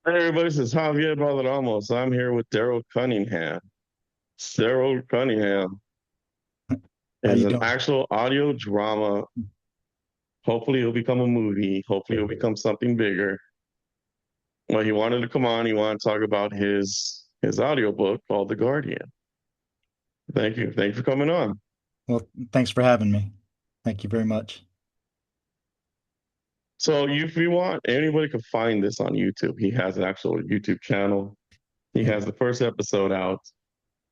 Hey everybody, this is Javier Balderramos. I'm here with Darrell Cunningham. Darrell Cunningham How is you an doing? actual audio drama. Hopefully it'll become a movie. Hopefully it'll become something bigger. Well, he wanted to come on. He wanted to talk about his audiobook called The Guardian. Thank you. Thank you for coming on. Well, thanks for having me. Thank you very much. So if you want, anybody can find this on YouTube. He has an actual YouTube channel. He Yeah. has the first episode out.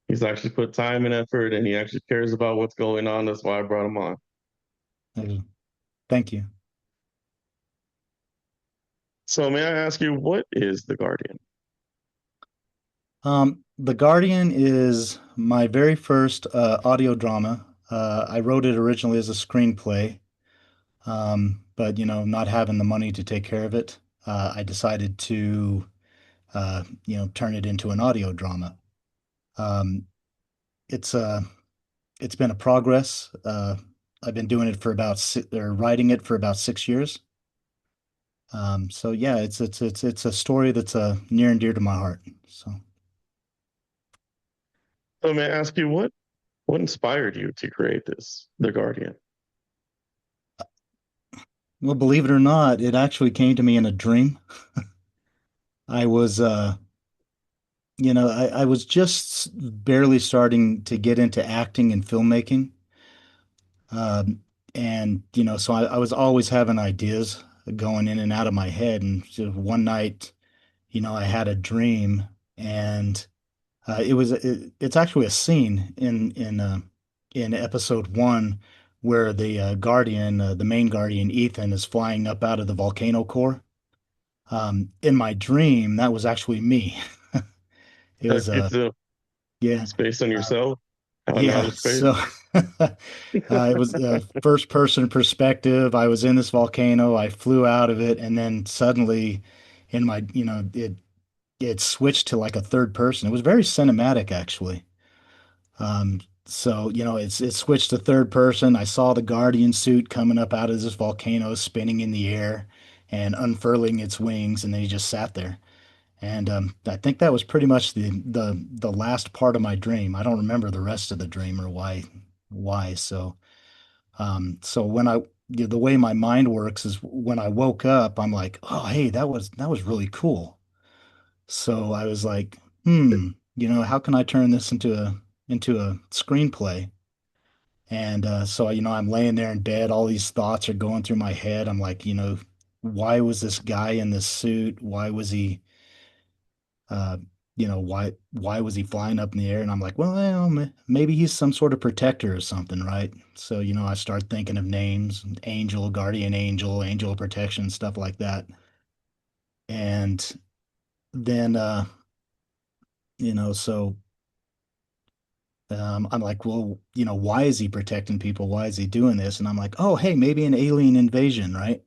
He's actually put time and effort and he actually cares about what's going on. That's why I brought him on. uh, Thank you. So may I ask you, what is The Guardian? The Guardian is my very first audio drama. I wrote it originally as a screenplay, but not having the money to take care of it, I decided to turn it into an audio drama. Um, it's it's been a progress. I've been doing it for about or writing it for about 6 years. So yeah, it's a story that's near and dear to my heart. So, So may I ask you, what inspired you to create this, The Guardian? well, believe it or not, it actually came to me in a dream. I was, I was just barely starting to get into acting and filmmaking. Um, and, so I was always having ideas going in and out of my head. And so one night, I had a dream and it's actually a scene in episode one where the Guardian, the main Guardian, Ethan, is flying up out of the volcano core. In my dream, that was actually me. It was It's a yeah, it's based on uh, yourself out in yeah. outer space. So it was a first person perspective. I was in this volcano. I flew out of it, and then suddenly, in my, it switched to like a third person. It was very cinematic, actually. So, it switched to third person. I saw the Guardian suit coming up out of this volcano, spinning in the air and unfurling its wings, and then he just sat there. And I think that was pretty much the last part of my dream. I don't remember the rest of the dream or why. So when the way my mind works is when I woke up, I'm like, oh, hey, that was really cool. So I was like, how can I turn this into a screenplay? And so, I'm laying there in bed. All these thoughts are going through my head. I'm like, why was this guy in this suit? Why was he, uh, why was he flying up in the air? And I'm like, well, maybe he's some sort of protector or something, right? So, I start thinking of names, angel, guardian angel, angel of protection, stuff like that. And then, so I'm like, well, why is he protecting people? Why is he doing this? And I'm like, oh, hey, maybe an alien invasion, right?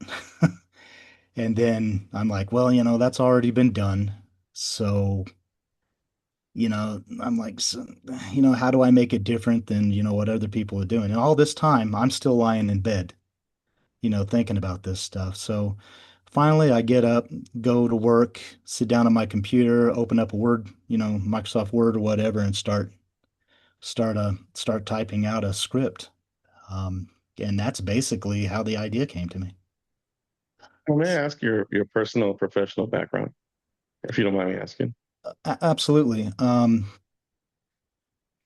And then I'm like, well, that's already been done. So, I'm like, so, how do I make it different than, what other people are doing? And all this time, I'm still lying in bed, thinking about this stuff. So finally, I get up, go to work, sit down on my computer, open up a Word, Microsoft Word or whatever, and start typing out a script. Um, and that's basically how the idea came to me. Well, may I ask your personal professional background, if you don't mind me asking? Absolutely.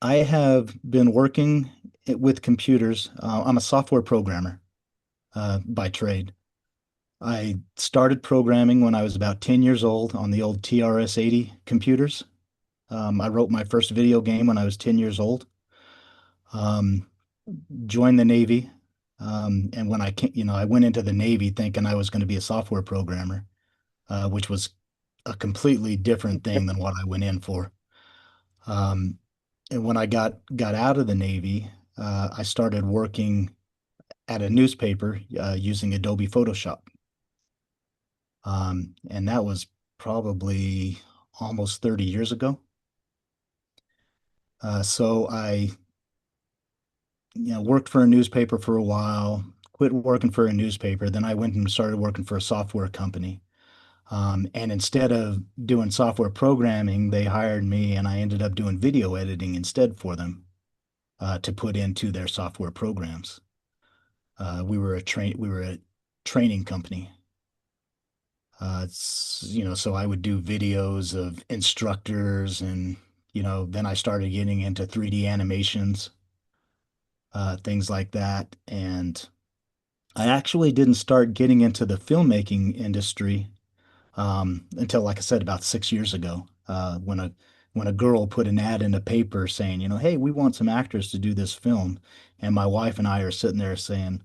I have been working with computers. I'm a software programmer by trade. I started programming when I was about 10 years old on the old TRS-80 computers. I wrote my first video game when I was 10 years old. Um, Joined the Navy. And when I came, I went into the Navy thinking I was going to be a software programmer, which was a completely different thing than what I went in for. Um, and when I got out of the Navy, I started working at a newspaper using Adobe Photoshop. And that was probably almost 30 years ago. So I, worked for a newspaper for a while, quit working for a newspaper. Then I went and started working for a software company. And instead of doing software programming, they hired me and I ended up doing video editing instead for them to put into their software programs. We were a training company. So I would do videos of instructors and, then I started getting into 3D animations, things like that. And I actually didn't start getting into the filmmaking industry until, like I said, about 6 years ago, when a girl put an ad in the paper saying, hey, we want some actors to do this film, and my wife and I are sitting there saying,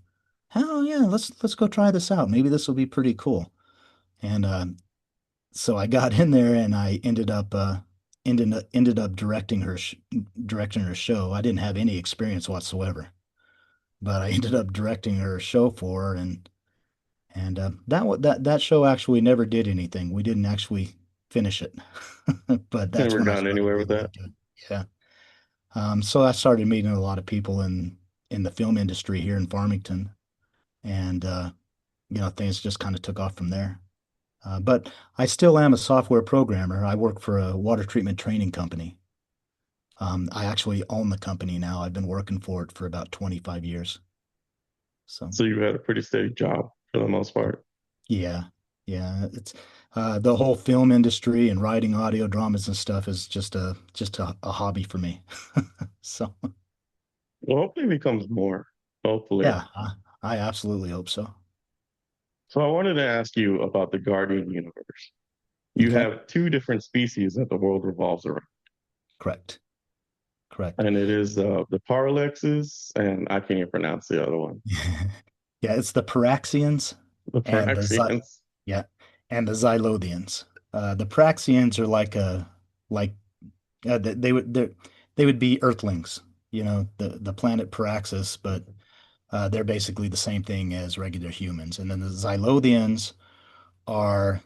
oh yeah, let's go try this out. Maybe this will be pretty cool. And so I got in there, and I ended up directing her show. I didn't have any experience whatsoever, but I ended up directing her show for her, and that show actually never did anything. We didn't actually finish it, but that's Never when I gotten started anywhere with getting that. into it. Yeah. So I started meeting a lot of people in the film industry here in Farmington, and things just kind of took off from there. But I still am a software programmer. I work for a water treatment training company. I actually own the company now. I've been working for it for about 25 years. So. So you had a pretty steady job for the most part. Yeah, yeah. It's the whole film industry and writing audio dramas and stuff is just a hobby for me. So Well, hopefully it becomes more. Hopefully. yeah, I absolutely hope so. So I wanted to ask you about the Guardian universe. You Okay, have two different species that the world revolves around, correct, correct. and it is the Parallaxes, and I can't even pronounce the other one, Yeah, it's the Paraxians the and Paraxians. yeah, and the Xylothians. The Paraxians are like they would be Earthlings, the planet Paraxis, but they're basically the same thing as regular humans. And then the Xylothians are,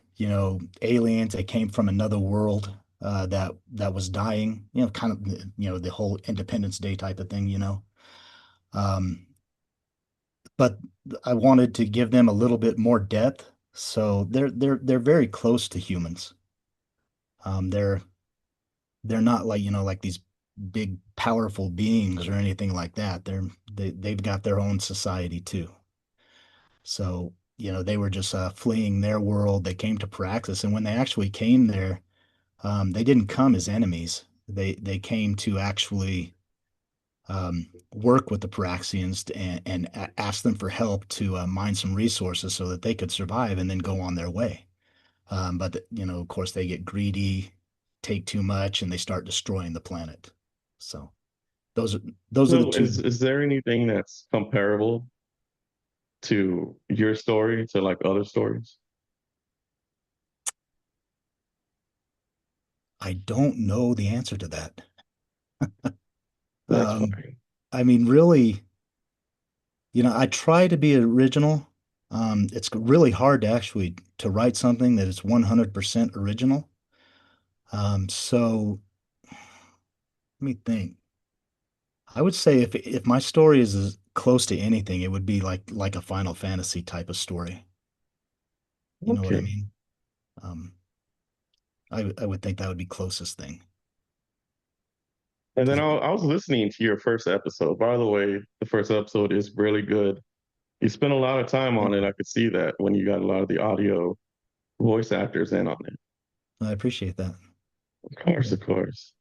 aliens. They came from another world that was dying, kind of, the whole Independence Day type of thing. Um, but I wanted to give them a little bit more depth, so they're very close to humans. They're not like, like these big powerful beings or anything like that. They've got their own society too. So, they were just fleeing their world. They came to Praxis, and when they actually came there, they didn't come as enemies. They came to actually work with the Praxians and ask them for help to mine some resources so that they could survive and then go on their way. But of course, they get greedy, take too much, and they start destroying the planet. So those are those are the So two. is there anything that's comparable to your story to like other stories? I don't know the answer to that. That's Um, fine. I mean, really, I try to be original. It's really hard to actually to write something that is 100% original. So let me think. I would say if my story is as close to anything, it would be like a Final Fantasy type of story. You know what I Okay. mean? Um, I would think that would be closest thing. And then Because I was listening to your first episode. By the way, the first episode is really good. You spent a lot of time on it. I could see that when you got a lot of the audio voice actors in on it. I appreciate that. Of course, Yeah, of course.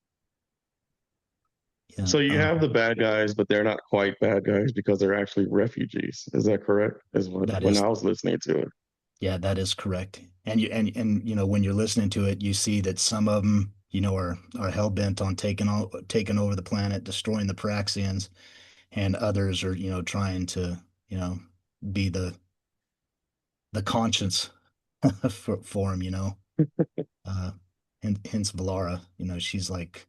yeah. So you have the bad guys, but they're not quite bad guys because they're actually refugees. Is that correct? Is what That when is I was listening to it. Yeah, that is correct. And when you're listening to it, you see that some of them, are hell bent on taking over the planet, destroying the Praxians, and others are, trying to, you know, be the conscience for him. Uh, and hence Valara, she's like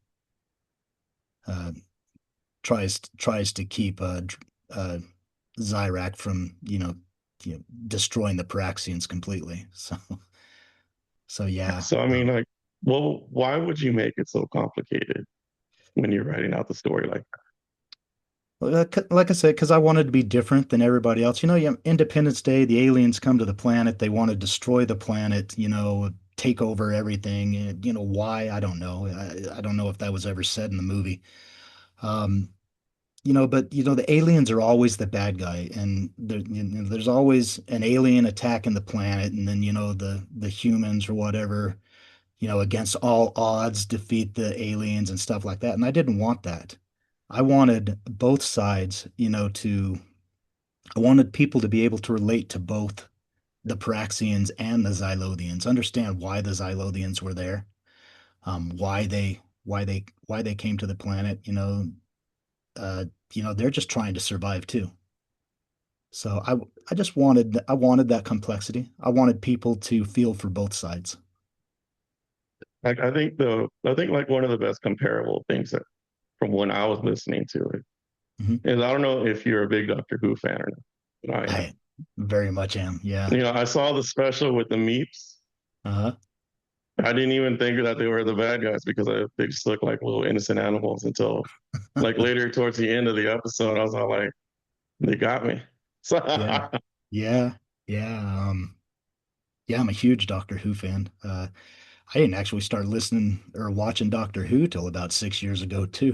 uh tries to keep uh Zyrak from, destroying the Praxians completely. So yeah. So I mean, like, well, why would you make it so complicated when you're writing out the story like that? Like I said, because I wanted to be different than everybody else. Yeah, Independence Day, the aliens come to the planet. They want to destroy the planet, take over everything. And, why? I don't know. I don't know if that was ever said in the movie. Um, but the aliens are always the bad guy, and there's always an alien attacking the planet, and then the humans or whatever, against all odds defeat the aliens and stuff like that. And I didn't want that. I wanted both sides, I wanted people to be able to relate to both the Paraxians and the Xylothians, understand why the Xylothians were there, why they came to the planet, uh, they're just trying to survive too. So I wanted that complexity. I wanted people to feel for both sides. Like I think like one of the best comparable things that from when I was listening to it Mhm. is I don't know if you're a big Doctor Who fan or not, but I am. I very much am. Yeah. You know, I saw the special with the Meeps. Uh-huh. I didn't even think that they were the bad guys because they just look like little innocent animals until like later towards the end of the episode, I was all like, they got me. So Yeah. Yeah. Yeah. Yeah, I'm a huge Doctor Who fan. I didn't actually start listening or watching Doctor Who till about 6 years ago too.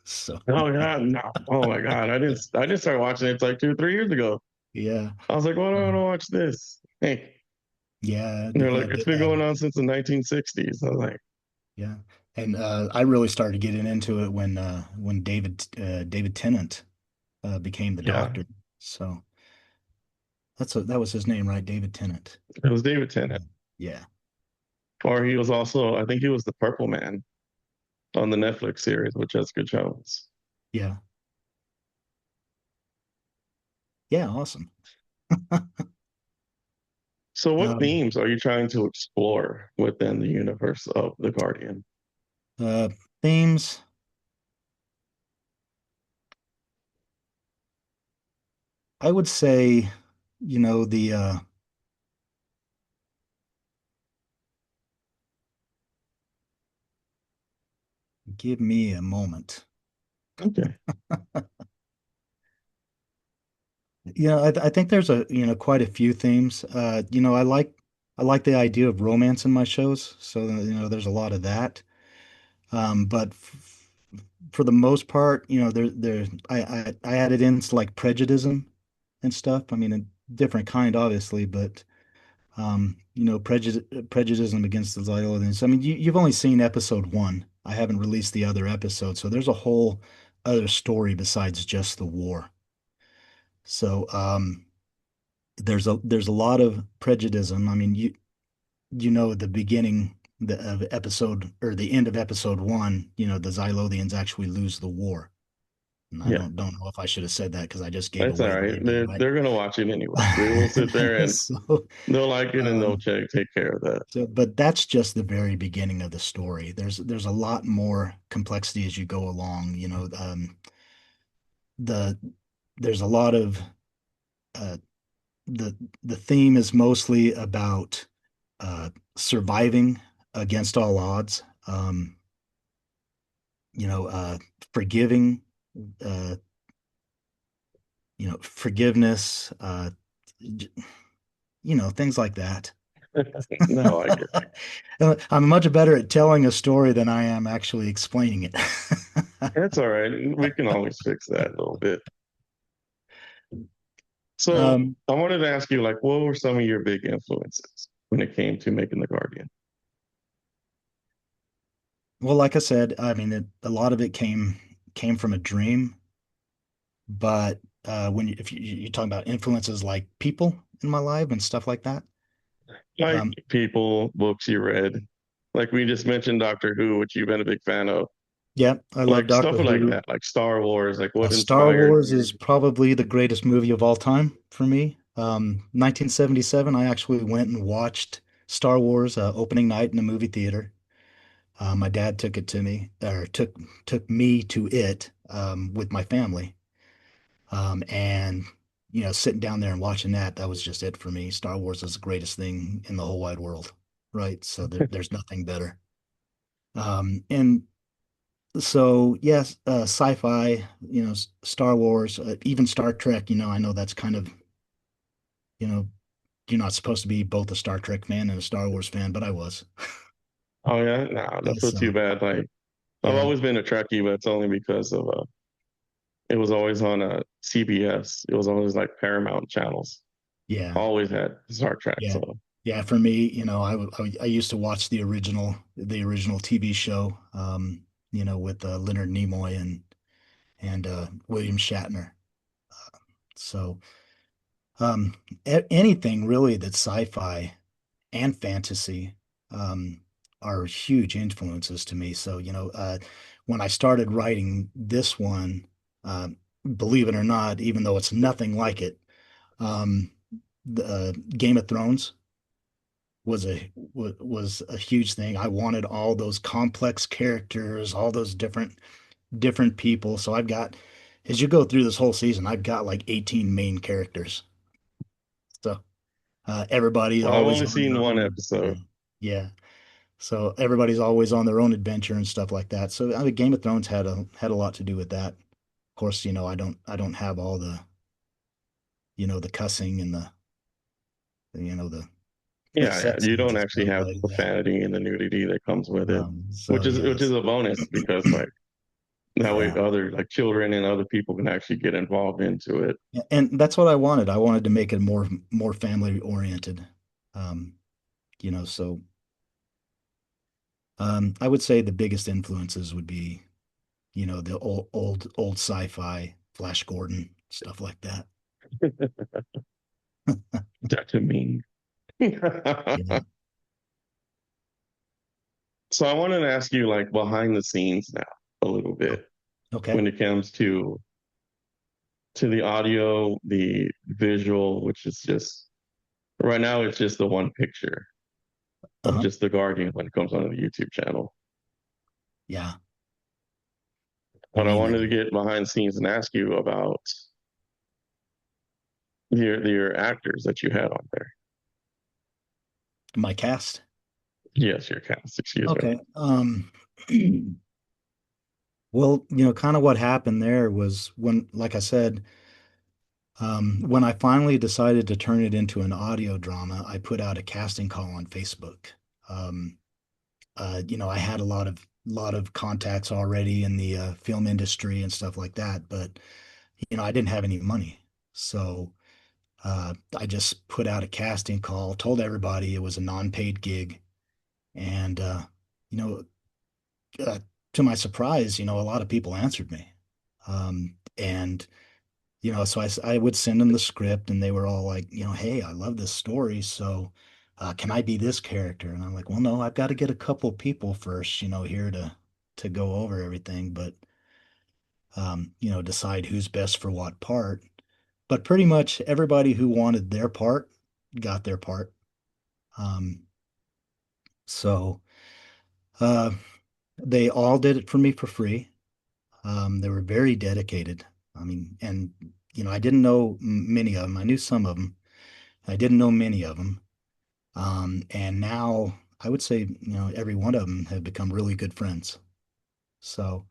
So oh yeah, no, oh my god, I didn't start watching it like 2 3 years ago. yeah. I was like, why do I want to Um, watch this? Hey, yeah. they're like, it's been going on since the 1960s. I was like, Yeah. And I really started getting into it when David Tennant became the yeah, Doctor. So that was his name, right? David Tennant. it was David Tennant, Yeah. or he was also, I think he was the Purple Man on the Netflix series with Jessica Jones. Yeah. Yeah. Awesome. So, what Um, themes are you trying to explore within the universe of The Guardian? uh, themes. I would say, the give me a moment. Okay. Yeah, I think there's quite a few themes. I like the idea of romance in my shows, so there's a lot of that. But for the most part, I added in like prejudice and stuff. I mean, a different kind, obviously, but prejudice against the Xylothians. I mean, you've only seen episode one. I haven't released the other episodes, so there's a whole other story besides just the war. So there's a lot of prejudice. I mean, the beginning of episode or the end of episode one, the Xylothians actually lose the war. And I Yeah, don't know if I should have said that because I just gave that's all away the right. ending, right? They're gonna watch it anyway. They will sit there and So, they'll like it and they'll um, take care of that. but that's just the very beginning of the story. There's a lot more complexity as you go along. The there's a lot of uh, the theme is mostly about surviving against all odds. You know, forgiving, uh, forgiveness, things like that. No, I get I'm much better at telling a story than I am actually explaining it. that's all right. We can always fix that a little bit. So Um, I wanted to ask you, like, what were some of your big influences when it came to making The Guardian? well, like I said, I mean, a lot of it came from a dream, but if you're talking about influences like people in my life and stuff like that, Like um, people, books you read. Like we just mentioned Doctor Who, which you've been a big fan of. yeah, I love Like stuff Doctor like Who. that, like Star Wars, like what Star inspired. Wars is probably the greatest movie of all time for me. 1977, I actually went and watched Star Wars opening night in a movie theater. My dad took it to me, or took me to it with my family. And sitting down there and watching that was just it for me. Star Wars is the greatest thing in the whole wide world, right? So there's nothing better. And So yes, sci-fi, Star Wars, even Star Trek, I know that's kind of, you know, you're not supposed to be both a Star Trek fan and a Star Wars fan, but I was. Oh yeah, no, that's not too So bad. Like I've yeah, always been a Trekkie, but it's only because of it was always on CBS. It was always like Paramount channels. yeah, Always had Star Trek. yeah. So Yeah, for me, I used to watch the original TV show, with Leonard Nimoy and William Shatner. So, anything really that's sci-fi and fantasy um, are huge influences to me. So, when I started writing this one, uh, believe it or not, even though it's nothing like it, the Game of Thrones was a huge thing. I wanted all those complex characters, all those different people. So as you go through this whole season, I've got like 18 main characters. So everybody's well, I've always only on seen their one own. episode. Yeah. So everybody's always on their own adventure and stuff like that. So I mean, Game of Thrones had a lot to do with that. Of course, I don't have all the cussing and the Yeah, yeah. sex You don't scenes and actually stuff, have but the yeah. profanity and the nudity that comes with it, So which is yes. a bonus because like that way Yeah. other like children and other people can actually get involved into it. Yeah, and that's what I wanted. I wanted to make it more family oriented. Um, so I would say the biggest influences would be, the old sci-fi, Flash Gordon, stuff like that. That's a mean. Yeah. So I wanted to ask you like behind the scenes now a little Oh, bit okay. when it comes to the audio, the visual, which is just right now it's just the one picture of Uh-huh. just the Guardian when it comes on the YouTube channel. Yeah. You But I mean wanted to get behind the scenes and ask you about your actors that you had on there. my cast? Yes, your cast, excuse me. Okay. Well, kind of what happened there was like I said, when I finally decided to turn it into an audio drama, I put out a casting call on Facebook. Um, I had a lot of contacts already in the film industry and stuff like that, but I didn't have any money. So I just put out a casting call, told everybody it was a non-paid gig, and you know, uh, to my surprise, a lot of people answered me. And so I would send them the script, and they were all like, hey, I love this story, so can I be this character? And I'm like, well, no, I've got to get a couple people first, here to go over everything, but decide who's best for what part. But pretty much everybody who wanted their part got their part. Um, so uh, they all did it for me for free. They were very dedicated. I mean, and I didn't know many of them. I knew some of them. I didn't know many of them. And now I would say, every one of them have become really good friends. So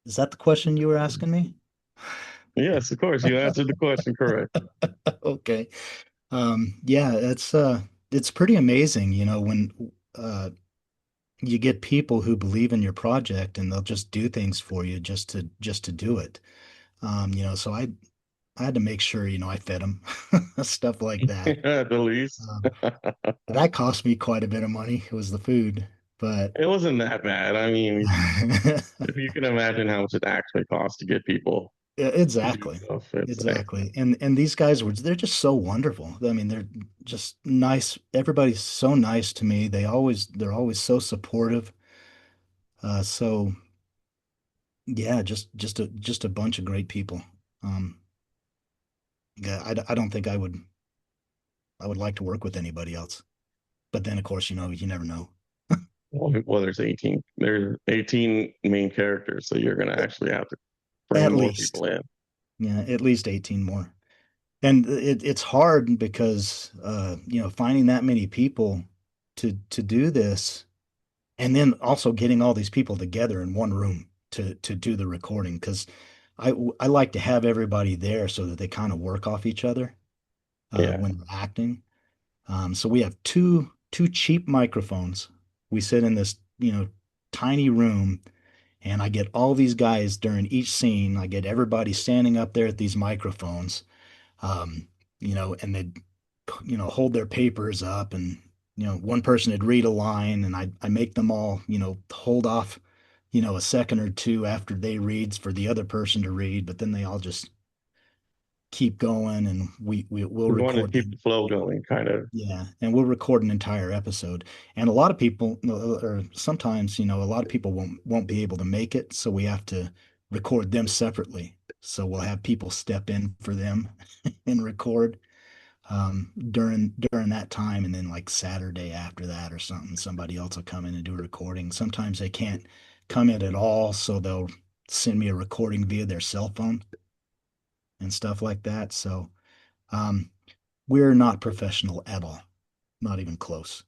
is that the question you were asking me? Yes, of course, you answered the question correct. Okay. Yeah, it's pretty amazing, when you get people who believe in your project and they'll just do things for you just to do it. So I had to make sure, I fed them, stuff like that. At the least. Um, that cost me quite a bit of money. It was the food, but It wasn't that bad. I mean, if you can imagine how much it actually costs to get people yeah, to do exactly. stuff, it's like, Exactly. And these guys they're just so wonderful. I mean, they're just nice. Everybody's so nice to me. They're always so supportive. So yeah, just a bunch of great people. Um, yeah, I don't think I would like to work with anybody else. But then of course, you never know. well, there's 18 main characters, so you're gonna actually have to bring At more least. people in. Yeah, at least 18 more. And it's hard because finding that many people to do this. and then also getting all these people together in one room to do the recording because I like to have everybody there so that they kind of work off each other Yeah. when they're acting. So we have two cheap microphones. We sit in this, tiny room, and I get all these guys during each scene. I get everybody standing up there at these microphones, um, and they'd, hold their papers up, and one person would read a line, and I make them all, hold off, a second or two after they reads for the other person to read, but then they all just keep going, and we'll We want to record keep the the flow going, kind of. yeah, and we'll record an entire episode. And a lot of people, or sometimes, a lot of people won't be able to make it, so we have to record them separately. So we'll have people step in for them and record during that time, and then like Saturday after that or something, somebody else will come in and do a recording. Sometimes they can't come in at all, so they'll send me a recording via their cell phone and stuff like that. So um, we're not professional at all, not even close.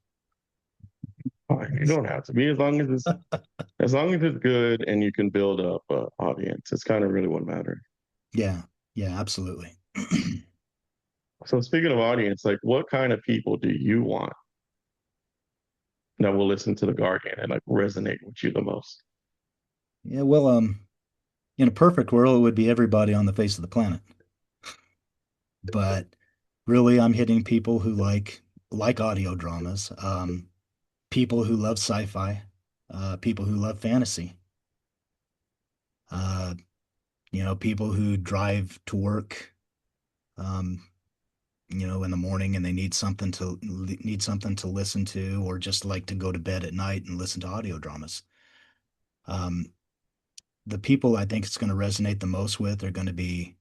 Fine. You don't have to be as long as it's good and you can build up an audience. It's kind of really what matters. Yeah, yeah, absolutely. So speaking of audience, like what kind of people do you want that will listen to the Guardian and like resonate with you the most? Yeah, well, in a perfect world, it would be everybody on the face of the planet. But really, I'm hitting people who like audio dramas, people who love sci-fi, people who love fantasy, uh, people who drive to work, um, in the morning and they need something to listen to, or just like to go to bed at night and listen to audio dramas. Um, the people I think it's going to resonate the most with are going to be,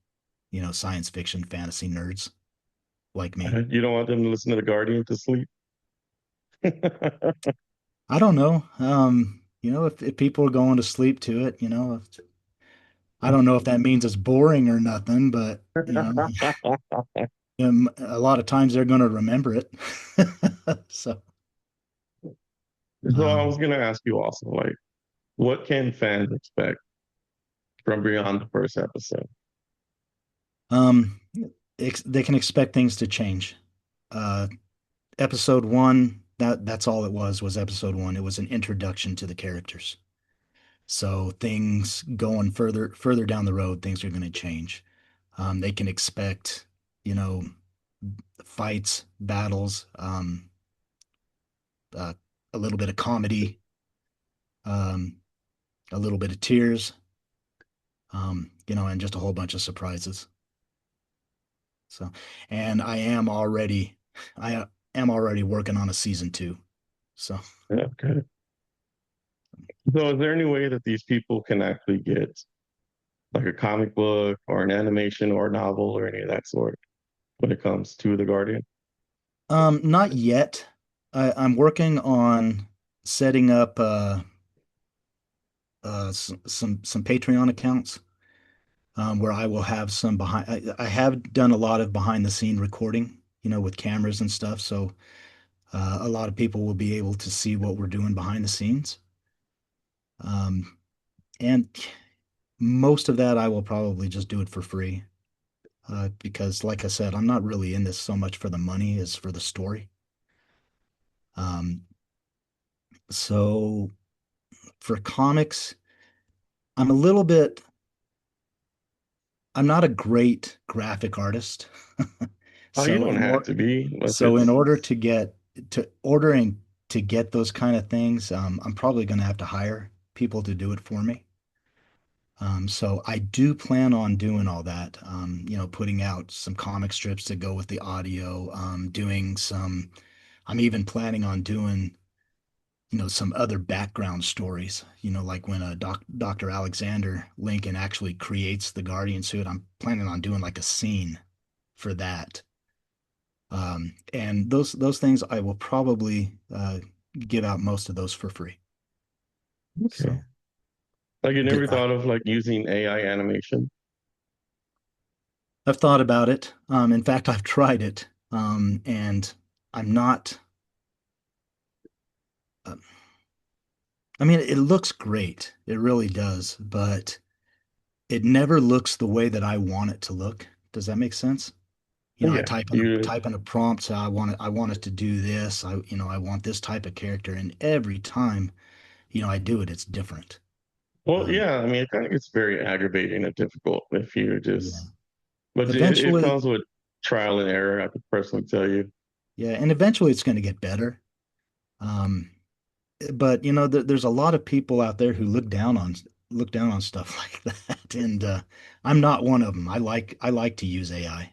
science fiction, fantasy nerds like me. You don't want them to listen to the Guardian to sleep? I don't know. If people are going to sleep to it, I don't know if that means it's boring or nothing, but a lot of times they're going to remember it. So, So I was um, gonna ask you also, like, what can fans expect from beyond the first episode? um, they can expect things to change. Uh, episode one, that's all it was episode one. It was an introduction to the characters. So things going further down the road, things are going to change. They can expect, you know, fights, battles, uh, a little bit of comedy, um, a little bit of tears, and just a whole bunch of surprises. So, and I am already working on a season two. So, Yeah, okay. So is there any way that these people can actually get like a comic book or an animation or a novel or any of that sort when it comes to the Guardian? not yet. I'm working on setting up some Patreon accounts where I will have some behind. I have done a lot of behind the scene recording, with cameras and stuff. So a lot of people will be able to see what we're doing behind the scenes. And most of that I will probably just do it for free because, like I said, I'm not really in this so much for the money as for the story. Um, so for comics, I'm a little bit. I'm not a great graphic artist. Oh, you So don't have to be, but if in it's order to ordering to get those kind of things, I'm probably going to have to hire people to do it for me. So I do plan on doing all that. Putting out some comic strips to go with the audio. Doing some. I'm even planning on doing some other background stories. Like when Dr. Alexander Lincoln actually creates the Guardian suit. I'm planning on doing like a scene for that. And those things I will probably give out most of those for free. okay. So Like you did never thought of like using AI animation? I've thought about it. In fact, I've tried it. And I'm not, uh, I mean, it looks great. It really does, but it never looks the way that I want it to look. Does that make sense? You know, I Yeah, you. type in a prompt, so I want it to do this. I want this type of character, and every time, I do it, it's different. Well, Um, yeah. I mean, it kind of gets very aggravating and difficult if you yeah. just. But it Eventually, comes with trial and error. I can personally tell you. yeah, and eventually it's going to get better. Um, but there's a lot of people out there who look down on stuff like that, and I'm not one of them. I like to use AI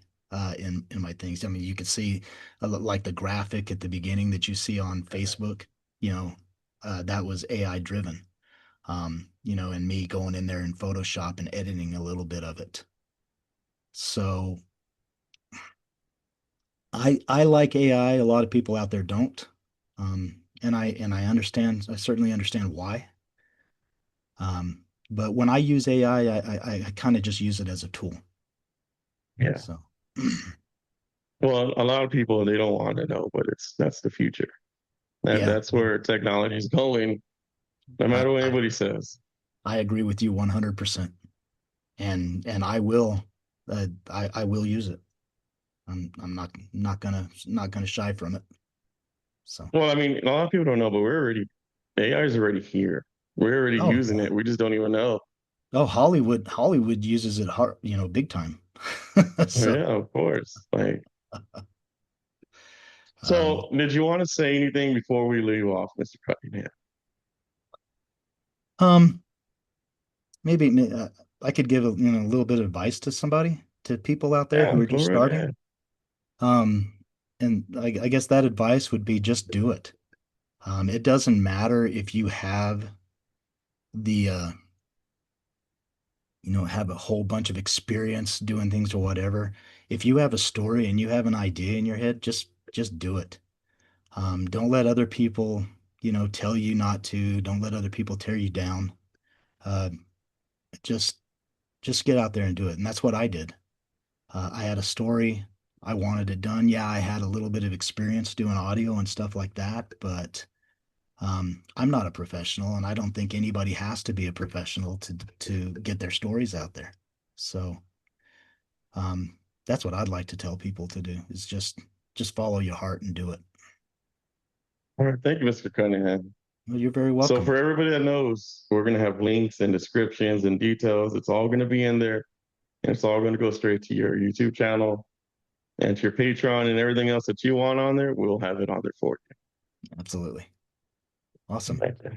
in my things. I mean, you can see like the graphic at the beginning that you see on Facebook. You know, that was AI driven. And me going in there in Photoshop and editing a little bit of it. So I like AI. A lot of people out there don't. And I understand. I certainly understand why. But when I use AI, I kind of just use it as a tool. Yeah. So Well, a lot of people they don't want to know, but that's the future. And yeah, that's where technology is going, no I, matter what I anybody says. I agree with you 100%. And I will use it. I'm not gonna shy from it. So Well, I mean, a lot of people don't know, but AI is already here. We're already oh using yeah. it. We just don't even know. Oh, Hollywood uses it hard, big time. So Yeah, of course. Like, um so did you want to say anything before we leave off, Mr. Cunningham? um maybe I could give a little bit of advice to somebody, to people out there who Yeah, are go just right starting. ahead. Um, and I guess that advice would be just do it. It doesn't matter if you have the have a whole bunch of experience doing things or whatever. If you have a story and you have an idea in your head, just do it. Don't let other people, tell you not to. Don't let other people tear you down. Uh, just just get out there and do it. And that's what I did. I had a story. I wanted it done. Yeah, I had a little bit of experience doing audio and stuff like that, but I'm not a professional, and I don't think anybody has to be a professional to get their stories out there. So um, that's what I'd like to tell people to do is just follow your heart and do it. All right, thank you, Mr. Cunningham. Well, you're very So welcome. for everybody that knows, we're gonna have links and descriptions and details. It's all gonna be in there, and it's all gonna go straight to your YouTube channel and to your Patreon and everything else that you want on there. We'll have it on there for Absolutely. Awesome. you.